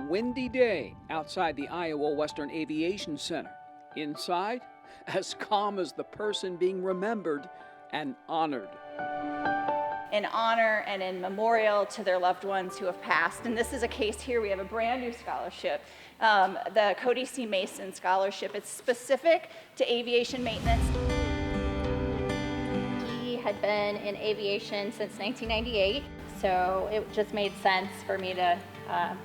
windy day outside the Iowa Western Aviation Center. Inside, as calm as the person being remembered and honored. In honor and in memorial to their loved ones who have passed. And this is a case here. We have a brand new scholarship, the Cody C. Mason Scholarship. It's specific to aviation maintenance. He had been in aviation since 1998, so it just made sense for me to,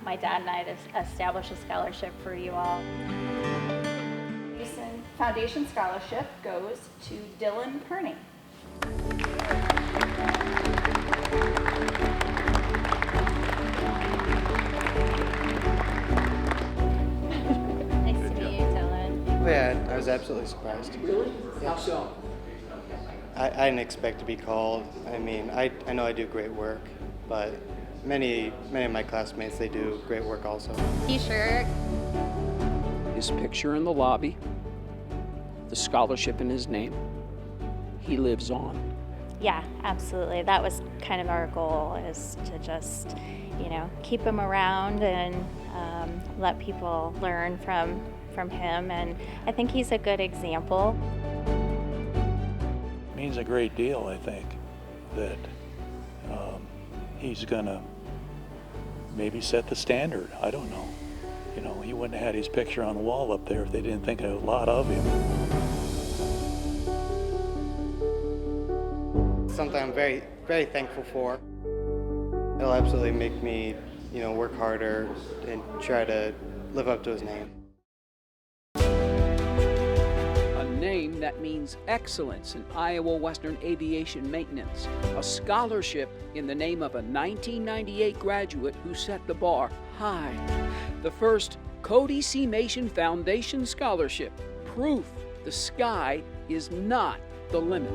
my dad and I, to establish a scholarship for you all. Mason Foundation Scholarship goes to Dylan Pirnie. Nice to meet you, Dylan. Yeah, I was absolutely surprised. Really? How so? I didn't expect to be called. I mean, I know I do great work, but many of my classmates, they do great work also. T-shirt. His picture in the lobby, the scholarship in his name. He lives on. Yeah, absolutely. That was kind of our goal, is to just, keep him around and let people learn from him. And I think he's a good example. It means a great deal, I think, that he's gonna maybe set the standard. I don't know. He wouldn't have had his picture on the wall up there if they didn't think a lot of him. Something I'm very, very thankful for. It'll absolutely make me, work harder and try to live up to his name. A name that means excellence in Iowa Western Aviation Maintenance. A scholarship in the name of a 1998 graduate who set the bar high. The first Cody C. Mason Foundation Scholarship. Proof the sky is not the limit.